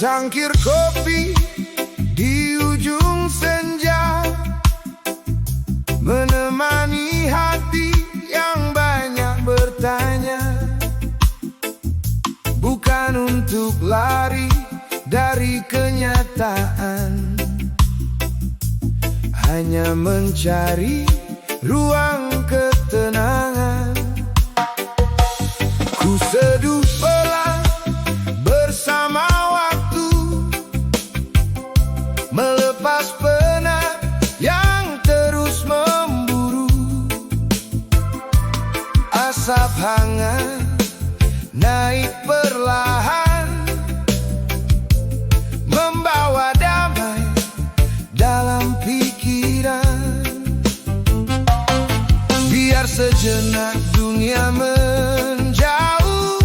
Secangkir kopi di ujung senja, menemani hati yang banyak bertanya. Bukan untuk lari dari kenyataan, hanya mencari ruang ketenangan. Ku seduh pelan bersama waktu, melepas penat yang terus memburu. Asap hangat naik perlahan, membawa damai dalam pikiran. Biar sejenak dunia menjauh,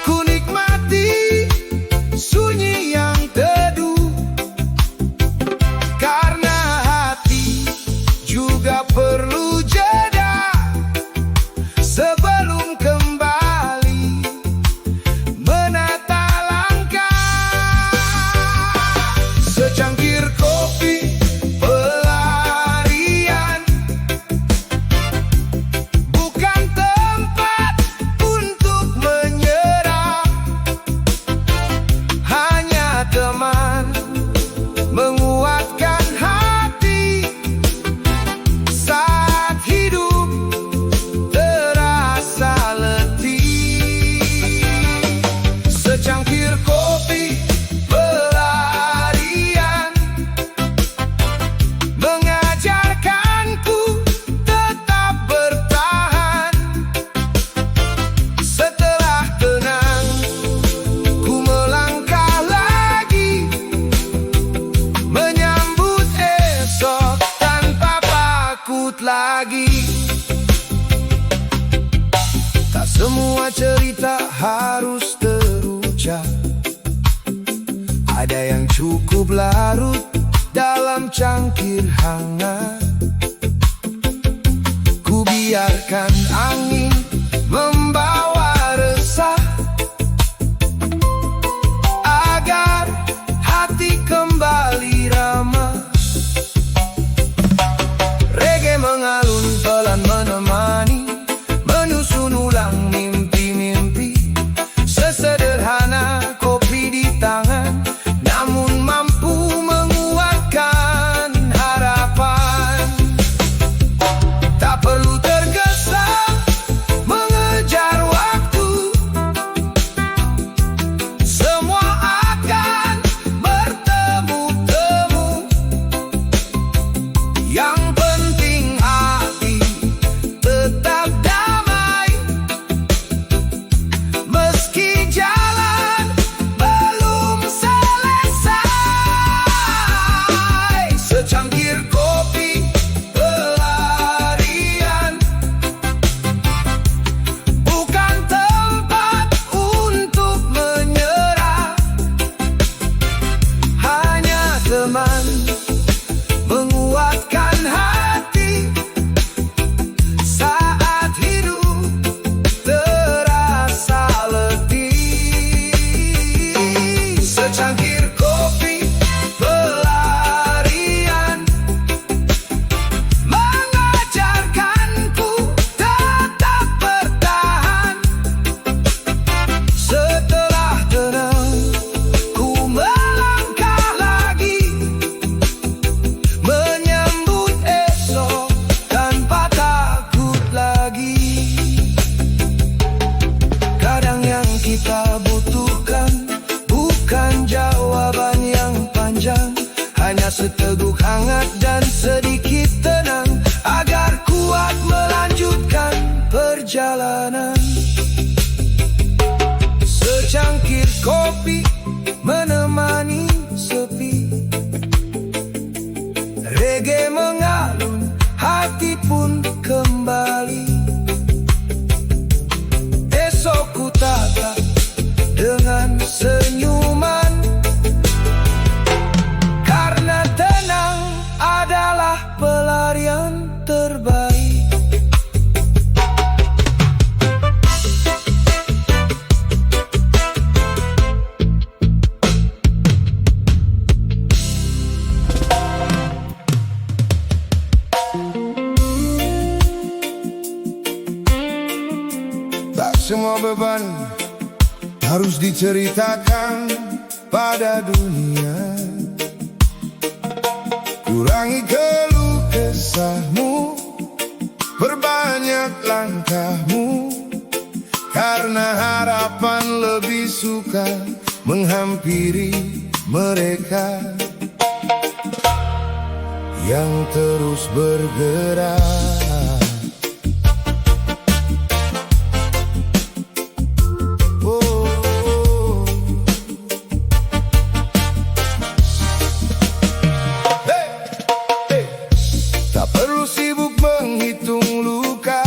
ku nikmati sunyi yang teduh. Karena hati juga perlu jeda sebelum kembali menata langkah. Secangkir kopi pelarian, bukan tempat untuk menyerah, hanya teman menguatkan hati saat hidup terasa letih. Secangkir kopi pelarian mengajarkanku tetap bertahan. Setelah tenang, ku melangkah lagi, menyambut esok tanpa takut lagi. Tak semua cerita harus terucap, ada yang cukup larut dalam cangkir hangat. Ku biarkan angin membawa resah, agar hati kembali ramah. Reggae mengalun pelan menemani, menyusun ulang mimpi-mimpi. Sesederhana kopi di tangan, namun mampu menguatkan harapan. Tak perlu tergesa mengejar waktu, semua akan bertemu-temu. Yang penting hati tetap damai, meski jalan belum selesai. Secangkir kopi pelarian, bukan tempat untuk menyerah, hanya teman menguatkan hati saat hidup terasa letih. Secangkir kopi pelarian mengajarkanku tetap bertahan. Setelah tenang, ku melangkah lagi, menyambut esok tanpa takut lagi. Kadang yang kita butuhkan bukan jawaban yang panjang, hanya seteguk hangat dan sedikit tenang, agar kuat melanjutkan perjalanan. Secangkir kopi menemani sepi, reggae mengalun, hati pun kembali. Esok ku tata dengan senyuman, karena tenang adalah pelarian terbaik. diceritakan pada dunia. Kurangi keluh kesahmu, perbanyak langkahmu, karena harapan lebih suka menghampiri mereka yang terus bergerak. Tak perlu sibuk menghitung luka,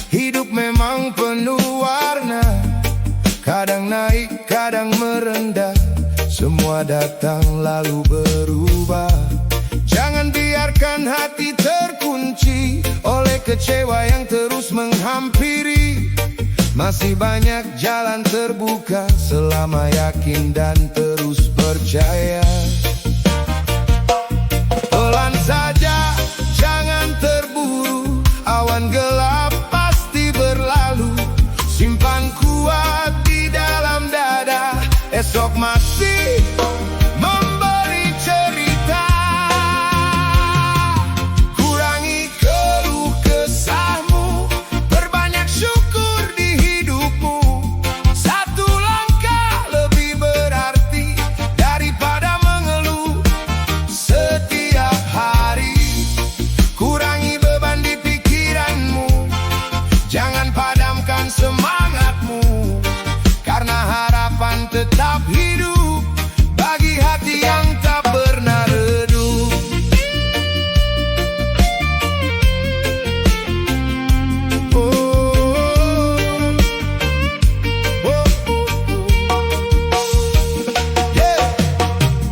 hidup memang penuh warna. Kadang naik, kadang merendah, semua datang lalu berubah. Jangan biarkan hati terkunci oleh kecewa yang terus menghampiri. Masih banyak jalan terbuka selama yakin dan terus percaya. Pelan saja, jangan terburu, awan gelap pasti berlalu. Simpan kuat di dalam dada, esok masih memberi cerita. Kurangi keluh kesahmu, perbanyak syukur di hidupmu. Satu langkah lebih berarti daripada mengeluh setiap hari. Kurangi beban di pikiranmu, jangan padamkan semangatmu, karena harapan tetap hidup bagi hati yang tak pernah redup.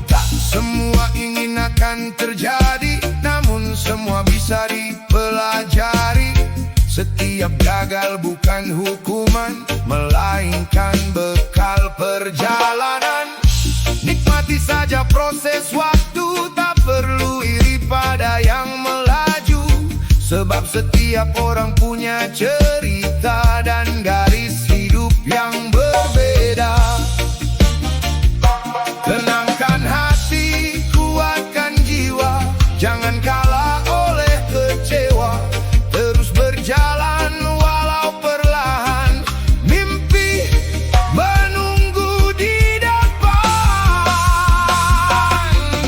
Tak semua ingin akan terjadi, namun semua bisa dipelajari. Setiap gagal bukan hukuman, melainkan bekal perjalanan. Nikmati saja proses waktu, tak perlu iri pada yang melaju. Sebab setiap orang punya cerita dan garis hidup yang berbeda. Tenangkan hati, kuatkan jiwa, jangan kalah oleh kecewa. Terus berjalan walau perlahan, mimpi menunggu di depan.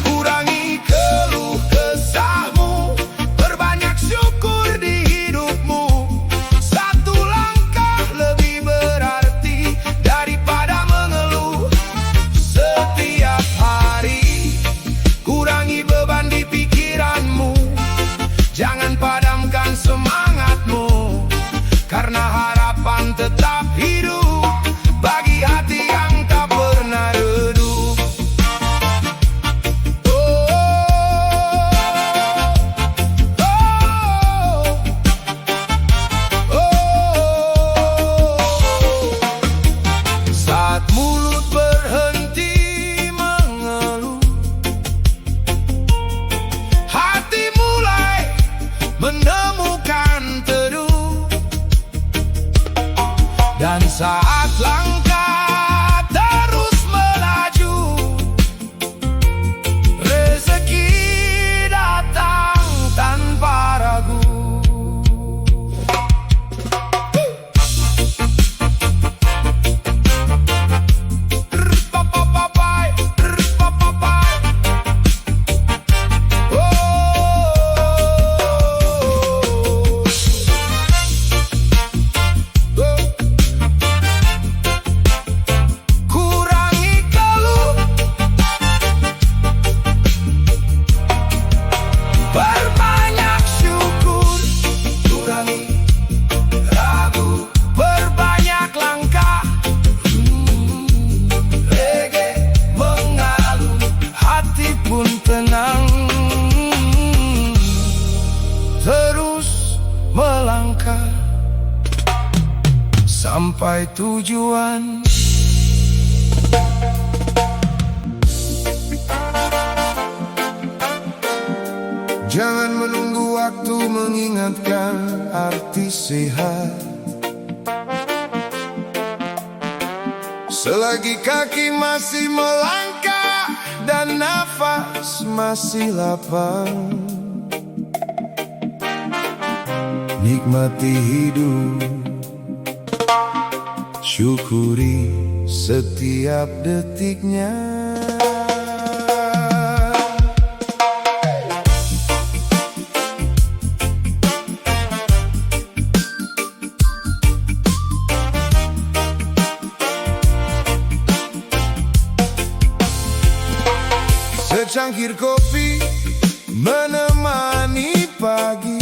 Kurangi keluh kesahmu, perbanyak syukur di hidupmu. Satu langkah lebih berarti daripada mengeluh setiap hari. Kurangi beban di pikiranmu, jangan padamkan semangatmu, karena harapan tetap hidup bagi hati yang tak pernah redup. Saat mulut berhenti mengeluh, hati mulai menemukan teduh. Dan saat langkah terus melaju, rezeki datang tanpa ragu. Perbanyak syukur, kurangi ragu, perbanyak langkah. Reggae mengalun, hati pun tenang. Terus melangkah sampai tujuan. Jangan menunggu waktu mengingatkan arti sehat. selagi kaki masih melangkah dan nafas masih lapang. Nikmati hidup, syukuri setiap detiknya. Secangkir kopi menemani pagi,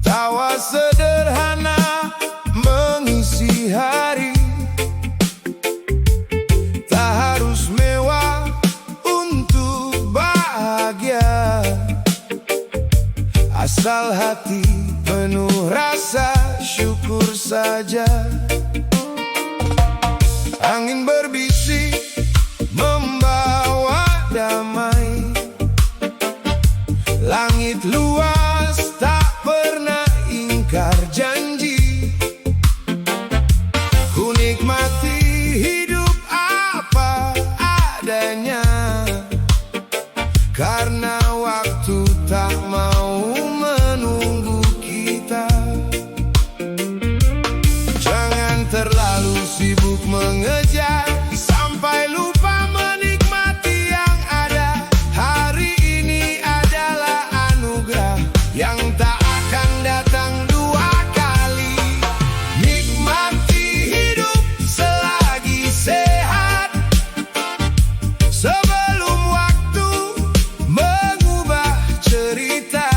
tawa sederhana mengisi hari. Tak harus mewah untuk bahagia, asal hati penuh rasa syukur saja. Angin berbisik membawa damai, langit luas tak pernah ingkar janji. Ku nikmati hidup apa adanya, karena waktu tak mau menunggu kita. Jangan terlalu sibuk mengejar sampai lupa menikmati yang ada. Hari ini adalah anugerah yang tak akan datang dua kali. Nikmati hidup selagi sehat, sebelum waktu mengubah cerita.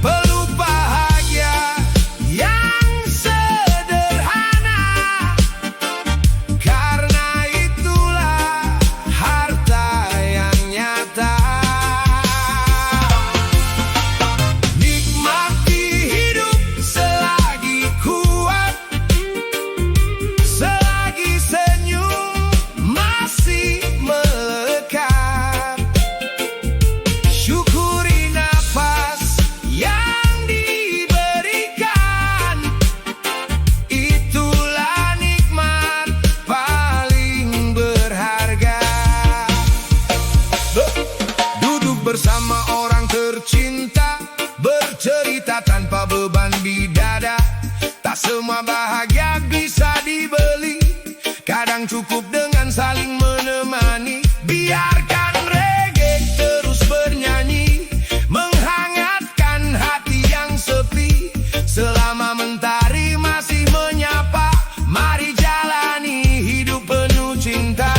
Peluk bahagia yang sederhana, karena itulah harta yang nyata. Nikmati hidup selagi kuat, selagi senyum masih melekat. Syukuri nafas yang diberikan, itulah nikmat paling berharga. Duduk bersama orang tercinta, bercerita tanpa beban di dada. Tak semua bahagia bisa dibeli, kadang cukup dengan saling menemani. Biarkan reggae terus bernyanyi, menghangatkan hati yang sepi. Selama mentari masih menyapa, mari jalani hidup penuh cinta.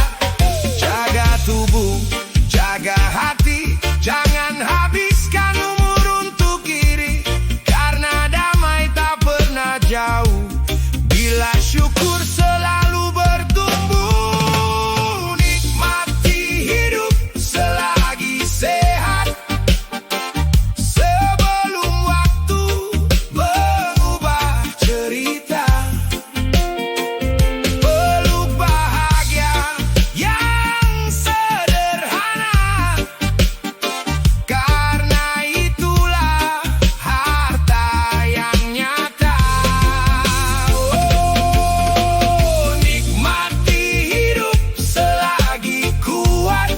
Jaga tubuh, jaga hati, jangan habiskan umur untuk iri, karena damai tak pernah jauh bila syukur selalu bertumbuh. Nikmati hidup selagi sehat, sebelum waktu mengubah cerita. Peluk bahagia yang sederhana, karena itulah harta yang nyata. Oh, nikmati hidup selagi kuat,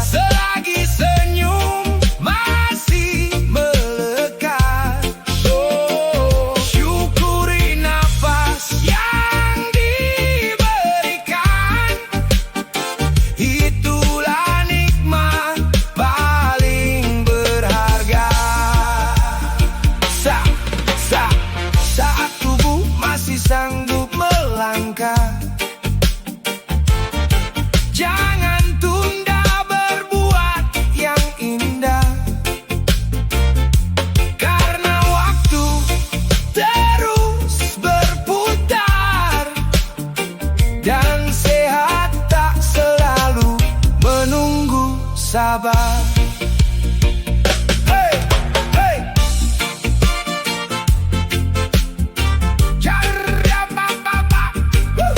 selagi senyum masih melekat. Oh, syukuri nafas yang diberikan, itulah nikmat paling berharga. Saat tubuh masih sanggup melangkah, jangan tunda berbuat yang indah, karena waktu terus berputar, dan sehat tak selalu menunggu sabar. Hey, hey. Jarabababa. Woo.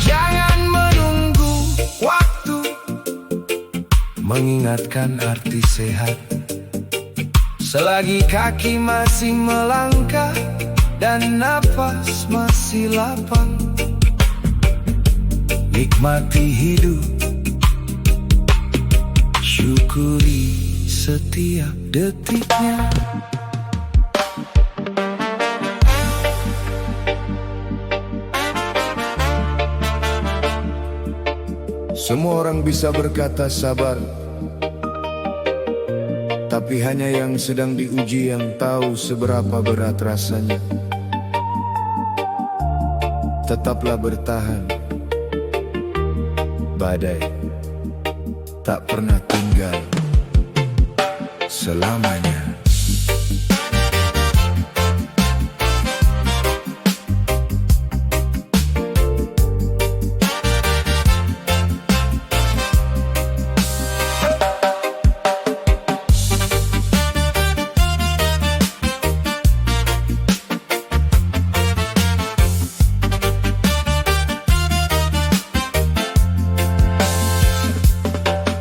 Jangan menunggu waktu mengingatkan arti sehat. Selagi kaki masih melangkah dan napas masih lapang, nikmati hidup, syukuri setiap detiknya. Semua orang bisa berkata sabar, tapi hanya yang sedang diuji yang tahu seberapa berat rasanya. Tetaplah bertahan, badai tak pernah tinggal selamanya.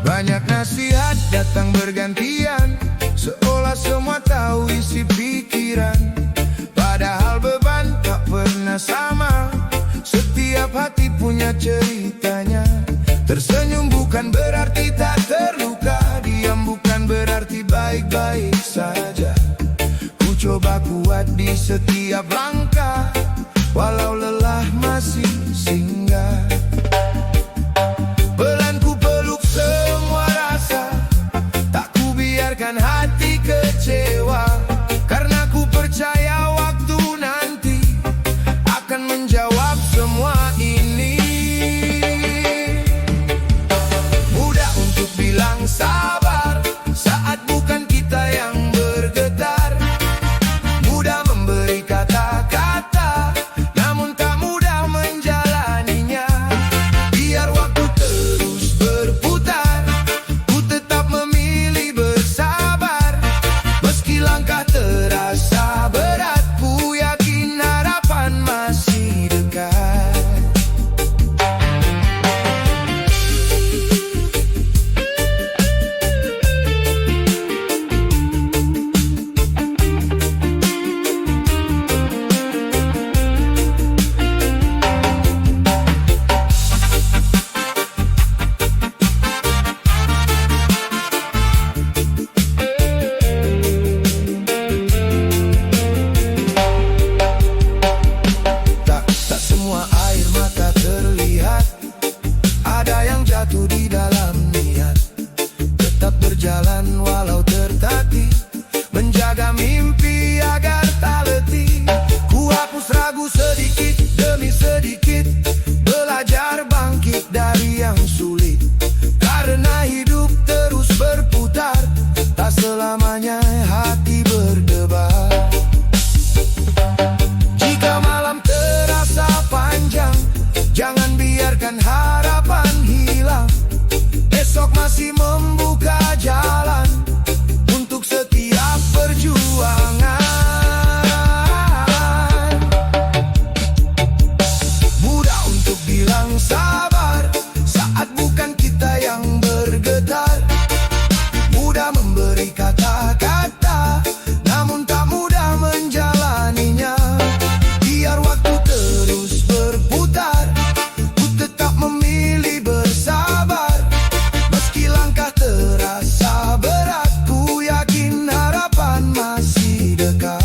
Banyak nasihat datang bergantian, seolah semua tahu isi pikiran. Padahal beban tak pernah sama, setiap hati punya ceritanya. Tersenyum bukan berarti tak terluka, diam bukan berarti baik-baik saja. Ku coba kuat di setiap langkah, walau lelah masih singgah. Hati kecewa karena ku percaya waktu nanti akan menjawab semua ini. Mudah untuk bilang sabar saat bukan kita yang bergetar. Mudah memberi kata-kata, namun tak mudah menjalaninya. Biar waktu terus berputar, ku tetap memilih langkah terasa berat, ku yakin harapan masih dekat. Jatuh di dalam niat, tetap berjalan walau tertatih, menjaga mimpi agar tak letih. Ku hapus ragu sedikit demi sedikit, belajar bangkit dari yang sulit. Karena hidup terus berputar, tak selamanya hati berdebar. Jika malam terasa panjang, jangan biarkan harapan hilang. Esok masih membuka jalan untuk setiap perjuangan. Mudah untuk bilang sabar saat bukan kita yang bergetar. Mudah memberi kata-kata, namun tak mudah menjalaninya. Biar waktu terus berputar, ku tetap memilih bersabar. Meski langkah terasa berat, ku yakin harapan masih dekat.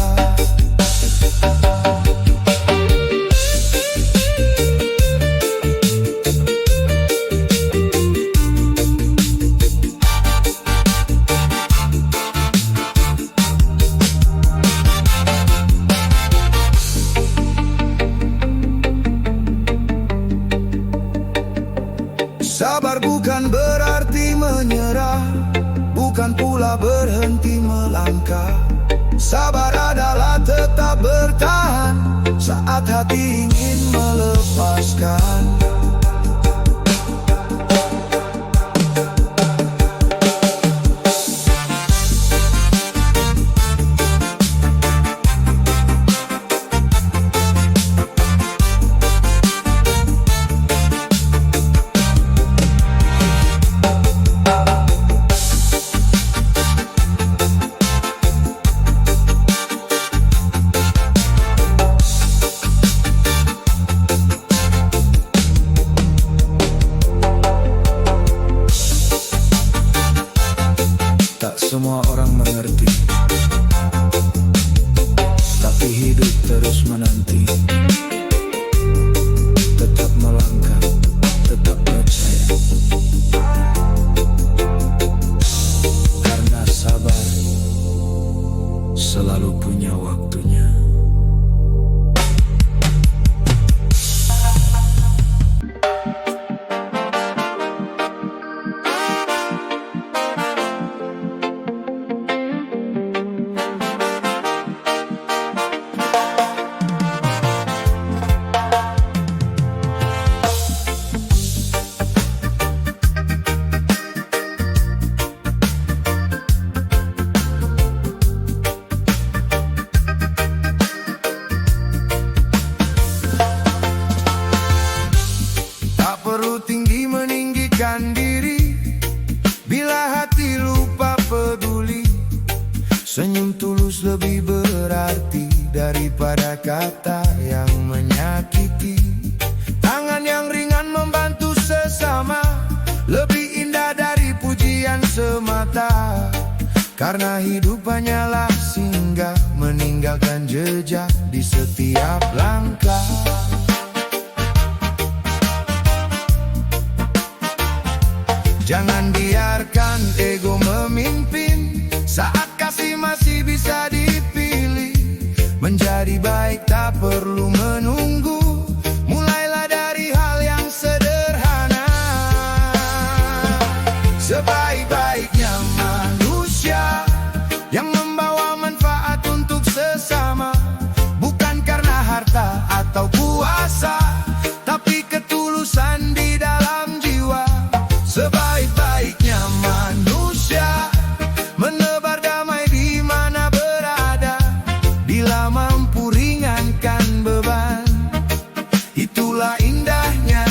Sabar bukan berarti menyerah, bukan pula berhenti melangkah. Sabar adalah tetap bertahan saat hati ingin melepaskan. selalu punya waktunya. Tak perlu tinggi meninggikan diri, bila hati lupa peduli. Senyum tulus lebih berarti daripada kata yang menyakiti. Tangan yang ringan membantu sesama, lebih indah dari pujian semata. Karena hidup hanyalah singgah, meninggalkan jejak di setiap langkah. Jangan biarkan ego memimpin, saat kasih masih bisa dipilih. Menjadi baik tak perlu menunggu, mulailah dari hal yang sederhana. Sebaik-baiknya manusia yang membawa manfaat untuk sesama, bukan karena harta atau kuasa, tapi ketulusan di dalam jiwa. Sebaik-baiknya manusia menebar damai di mana berada, bila mampu ringankan beban. Itulah indahnya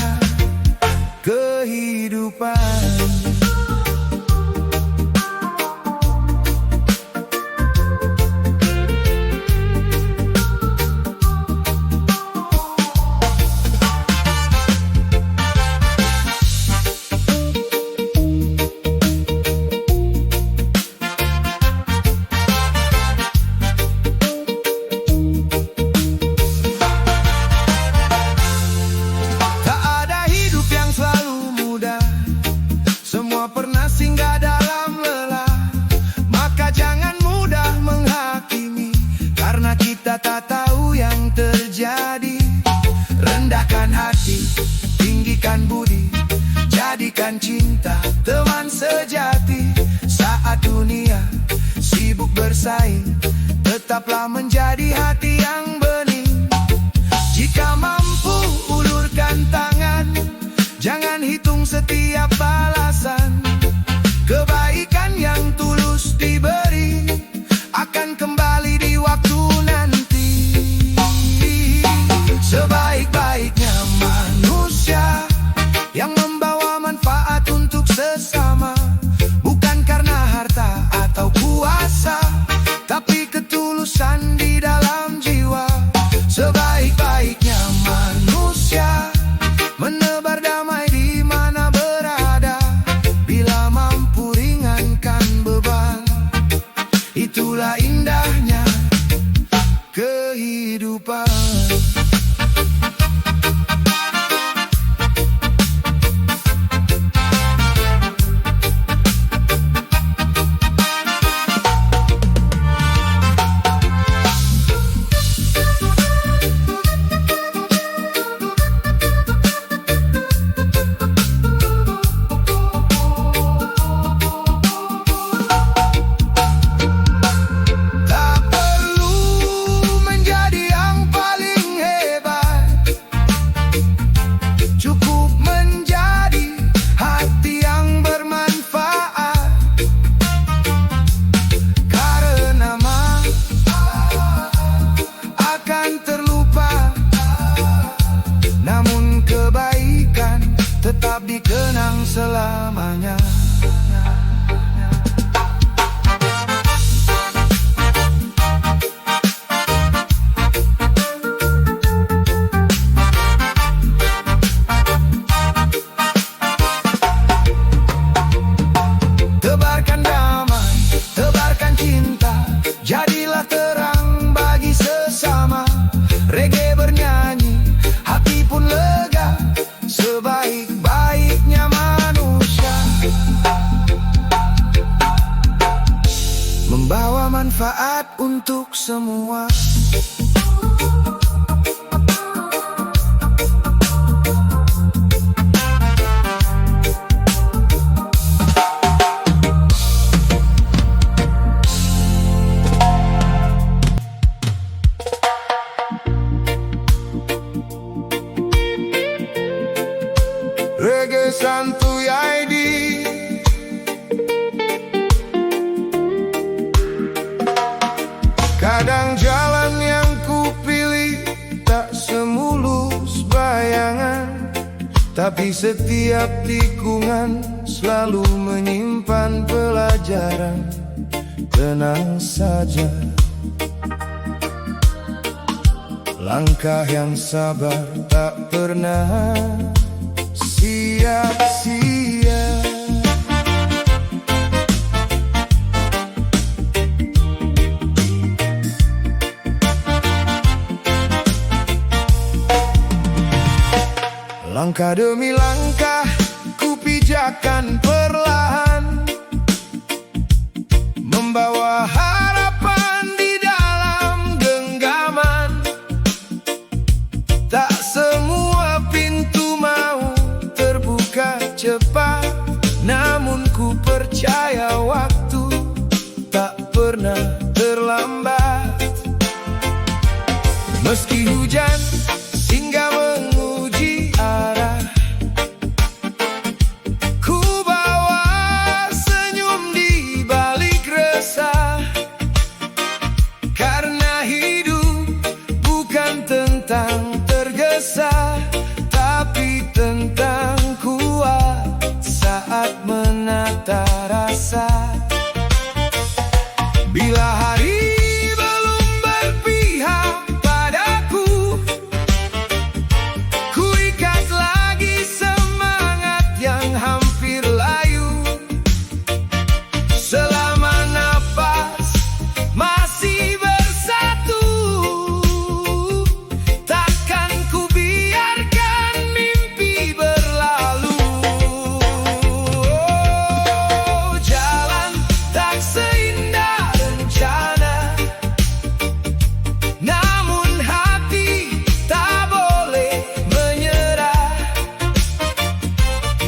kehidupan. Semua pernah singgah dalam lelah, maka jangan mudah menghakimi, karena kita tak tahu yang terjadi. Rendahkan hati, tinggikan budi, jadikan cinta teman sejati. Saat dunia sibuk bersaing, tetaplah menjadi hati yang bening. Jika mampu ulurkan tangan, jangan hitung setiap balasan. Kebaikan yang tulus diberi akan kembali di waktu nanti. Sebaik-baiknya manusia yang membawa manfaat untuk sesama, bukan karena harta atau kuasa, tapi ketulusan di dalam jiwa. Sebaik-baiknya manusia menebar damai di mana berada, bila mampu ringankan beban. Itulah indahnya kehidupan. Tetap dikenang selamanya. Tebarkan damai, tebarkan cinta, jadilah terang bagi sesama. Reggae bernyanyi, hati pun lega. Sebaik-baiknya manusia membawa manfaat untuk semua. Reggae Santuy ID, kadang jalan yang kupilih tak semulus bayangan, tapi setiap tikungan selalu menyimpan pelajaran. Tenang saja, langkah yang sabar tak pernah sia-sia. Langkah demi langkah ku pijakan perlahan, membawa harapan di dalam genggaman. Tak semua pintu mau terbuka cepat, namun ku percaya waktu tak pernah terlambat. Meski hujan singgah menguji arah, ku bawa senyum di balik resah. Karena hidup bukan tentang tergesa, tapi tentang kuat saat menata rasa. Bila hari belum berpihak padaku, ku ikat lagi semangat yang hampir layu. Selama napas masih bersatu, takkan ku biarkan mimpi berlalu. Oh, jalan tak seindah rencana, namun hati tak boleh menyerah.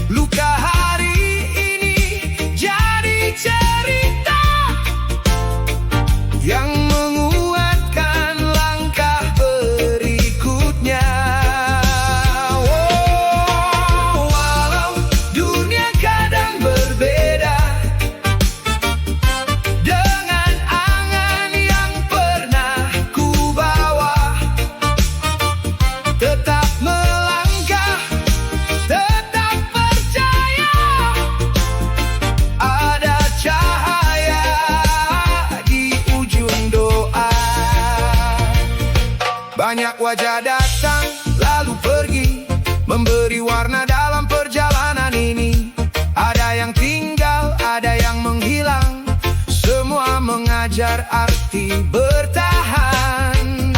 Luka hari ini jadi cerita yang menguatkan langkah berikutnya. Oh, walau dunia kadang berbeda, dengan angan yang pernah ku bawa, tetap melangkah, tetap percaya, ada cahaya di ujung doa. Banyak wajah datang lalu pergi, memberi warna dalam perjalanan ini. Ada yang tinggal, ada yang menghilang, semua mengajar arti bertahan.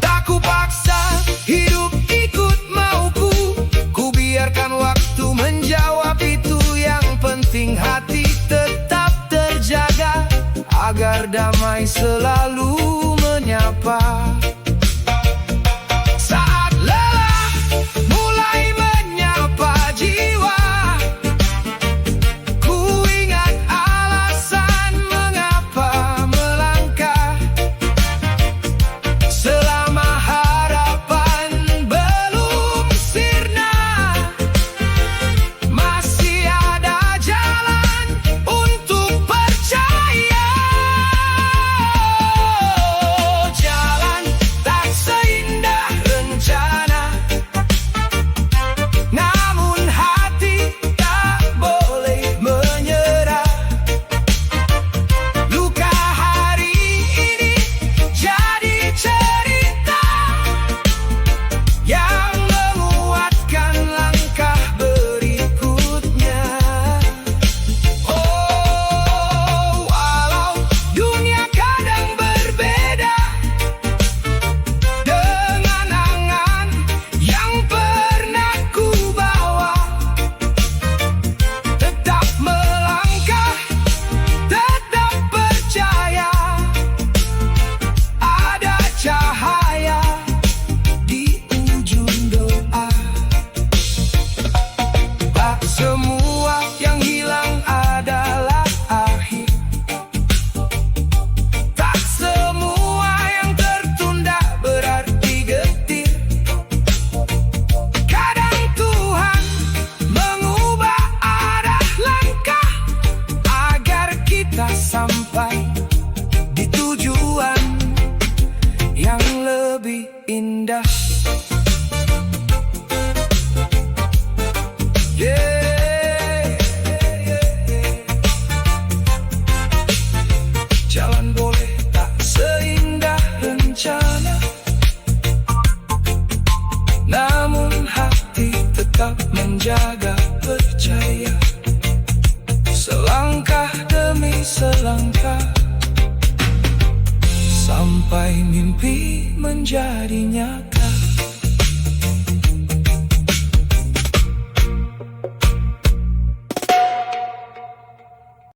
Tak ku paksa hidup ikut mauku, ku biarkan waktu menjawab itu. Yang penting hati tetap terjaga, agar damai selalu menyapa. Saat lelah mulai menyapa jiwa, ku ingat alasan mengapa melangkah. Selama harapan belum sirna, masih ada jalan untuk percaya. Jalan lebih indah. Jalan boleh tak seindah rencana, namun hati tetap menjaga, percaya. Selangkah demi selangkah, sampai mimpi menjadi nyata.